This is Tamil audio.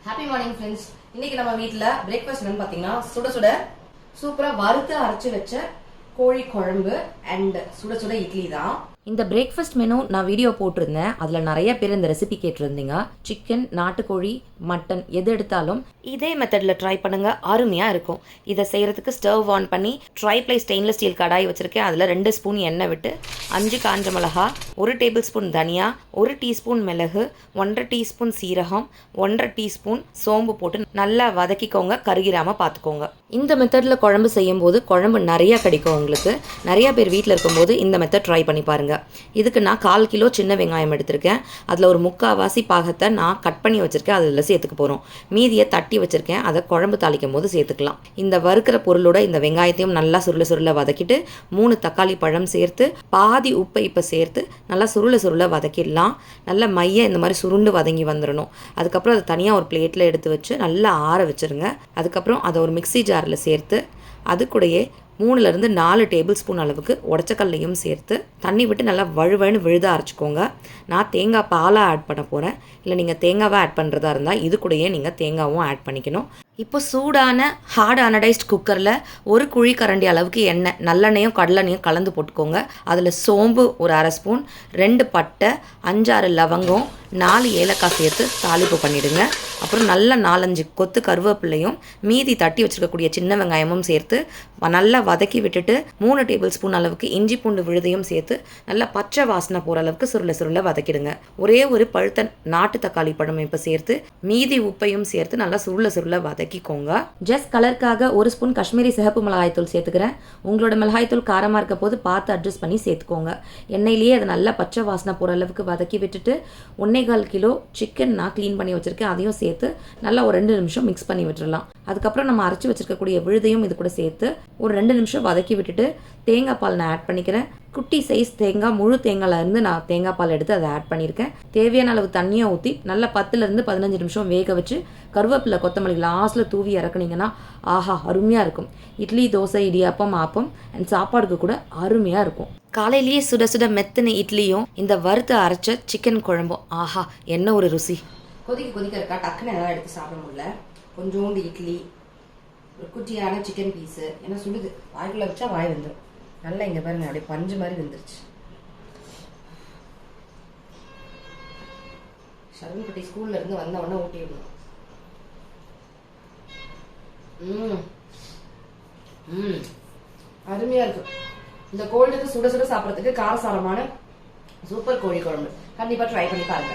Happy morning friends. இன்னைக்கு நம்ம வீட்ல பிரேக்ஃபாஸ்ட் என்னன்னு பாத்தீங்கன்னா சுட சுட சூப்பரா வறுத்து அரைச்சு வச்ச கோழி குழம்பு அண்ட் சுட சுட இட்லி தான். இந்த பிரேக்ஃபாஸ்ட் மெனு நான் வீடியோ போட்டிருந்தேன். அதில் நிறைய பேர் இந்த ரெசிபி கேட்டிருந்தீங்க. சிக்கன், நாட்டுக்கோழி, மட்டன் எது எடுத்தாலும் இதே மெத்தடில் ட்ரை பண்ணுங்கள், அருமையாக இருக்கும். இதை செய்கிறதுக்கு ஸ்டவ் ஆன் பண்ணி ட்ரைப்ளை ஸ்டெயின்லெஸ் ஸ்டீல் கடாய் வச்சுருக்கேன். அதில் 2 ஸ்பூன் எண்ணெய் விட்டு 5 காஞ்ச மிளகா, 1 டேபிள் ஸ்பூன் தனியா, 1 டீஸ்பூன் மிளகு, 1.5 டீஸ்பூன் சீரகம், 1.5 டீஸ்பூன் சோம்பு போட்டு நல்லா வதக்கிக்கோங்க, கருகிராமல் பார்த்துக்கோங்க. இந்த மெத்தடில் குழம்பு செய்யும்போது குழம்பு நிறையா கிடைக்கும் உங்களுக்கு. நிறையா பேர் வீட்டில் இருக்கும்போது இந்த மெத்தட் ட்ரை பண்ணி பாருங்கள். இதுக்கு நான் 1/4 கிலோ சின்ன வெங்காயம் எடுத்திருக்கேன். அதில் ஒரு 3/4 பாகத்தை நான் கட் பண்ணி வச்சுருக்கேன், அதில் சேர்த்துக்க போகிறோம். மீதியை தட்டி வச்சுருக்கேன், அதை குழம்பு தாளிக்கும் போது சேர்த்துக்கலாம். இந்த வறுக்கிற பொருளோட இந்த வெங்காயத்தையும் நல்லா சுருள வதக்கிட்டு 3 தக்காளி பழம் சேர்த்து பாதி உப்பை இப்போ சேர்த்து நல்லா சுருள வதக்கிடலாம். நல்லா மைய இந்த மாதிரி சுருண்டு வதங்கி வந்துடணும். அதுக்கப்புறம் அதை தனியாக ஒரு பிளேட்டில் எடுத்து வச்சு நல்லா ஆற வச்சுருங்க. அதுக்கப்புறம் அதை ஒரு மிக்ஸி ஜாரில் சேர்த்து அது கூடயே 3லேருந்து 4 டேபிள் ஸ்பூன் அளவுக்கு உடச்சக்கல்லையும் சேர்த்து தண்ணி விட்டு நல்லா வழுவழுன்னு விழுத அரைச்சிக்கோங்க. நான் தேங்காய் பாலாக ஆட் பண்ண போகிறேன். இல்லை நீங்கள் தேங்காவை ஆட் பண்ணுறதா இருந்தால் இது கூடயே நீங்கள் தேங்காவும் ஆட் பண்ணிக்கணும். இப்போ சூடான ஹார்ட் அனடைஸ்ட் குக்கரில் 1 குழி கரண்டி அளவுக்கு எண்ணெய், நல்லெண்ணெயும் கடலெண்ணையும் கலந்து போட்டுக்கோங்க. அதில் சோம்பு ஒரு 1/2 ஸ்பூன், 2 பட்டை, 5-6 லவங்கம், 4 ஏலக்காய் சேர்த்து தாளிப்பு பண்ணிவிடுங்க. அப்புறம் நல்லா 4-5 கொத்து கருவேப்பிலையும் மீதி தட்டி வச்சுருக்கக்கூடிய சின்ன வெங்காயமும் சேர்த்து நல்லா வதக்கி விட்டுட்டு 3 டேபிள் ஸ்பூன் அளவுக்கு இஞ்சி பூண்டு விழுதையும் சேர்த்து நல்லா பச்சை வாசனை போகிற அளவுக்கு சுருள வதக்கிடுங்க. ஒரே ஒரு பழுத்த நாட்டு தக்காளி பழம் இப்போ சேர்த்து மீதி உப்பையும் சேர்த்து நல்லா சுருள வதக்கிக்கோங்க. ஜஸ்ட் கலருக்காக 1 ஸ்பூன் காஷ்மீரி சிகப்பு மிளகாய்த்தூள் சேர்த்துக்கிறேன். உங்களோட மிளகாய்த்தூள் காரமாக இருக்க போது பார்த்து அட்ஜஸ்ட் பண்ணி சேர்த்துக்கோங்க. எண்ணெயிலேயே அதை நல்லா பச்சை வாசனை போகிற அளவுக்கு வதக்கி விட்டுட்டு 1.25 கிலோ சிக்கன் நான் க்ளீன் பண்ணி வச்சுருக்கேன், அதையும் சேர்த்து நல்லா ஒரு 2 நிமிஷம் மிக்ஸ் பண்ணி விட்டுடலாம். அதுக்கப்புறம் நம்ம அரைச்சி வச்சிருக்கக்கூடிய விழுதையும் இது கூட சேர்த்து ஒரு 2 நிமிஷம் வதக்கி விட்டுட்டு தேங்காய் பால் நான் ஆட் பண்ணிக்கிறேன். குட்டி சைஸ் தேங்காய், முழு தேங்காயிலேருந்து நான் தேங்காய் பால் எடுத்து அதை ஆட் பண்ணியிருக்கேன். தேவையான அளவு தண்ணியை ஊற்றி நல்லா 10லேருந்து 15 நிமிஷம் வேக வச்சு கருவேப்பிலை கொத்தமல்லி லாஸ்ட்டில் தூவி இறக்குனீங்கன்னா ஆஹா அருமையாக இருக்கும். இட்லி, தோசை, இடியாப்பம், ஆப்பம் அண்ட் சாப்பாடுக்கு கூட அருமையாக இருக்கும். காலையிலேயே சுட சுட மெத்தின இட்லியும் இந்த வறுத்து அரைச்ச சிக்கன் குழம்பும் ஆஹா என்ன ஒரு ருசி. கொதிக்க இருக்கா, டக்குன்னு எல்லாம் எடுத்து சாப்பிட முடியல. கொஞ்சோண்டு இட்லி, ஒரு குட்டியான சிக்கன் பீஸு, ஏன்னா சுடுது, வாய்க்குள்ள வச்சா வாய் வந்துடும். நல்லா இங்கே பாருங்க, அப்படியே பஞ்சு மாதிரி வந்துருச்சு. சரவணப்பட்டி ஸ்கூல்ல இருந்து வந்த உடனே ஊட்டி விடணும். அருமையா இருக்கு. இந்த கோல்டுக்கு சுட சுட சாப்பிட்றதுக்கு காரசாரமான சூப்பர் கோழி குழம்பு கண்டிப்பா ட்ரை பண்ணி பாருங்க.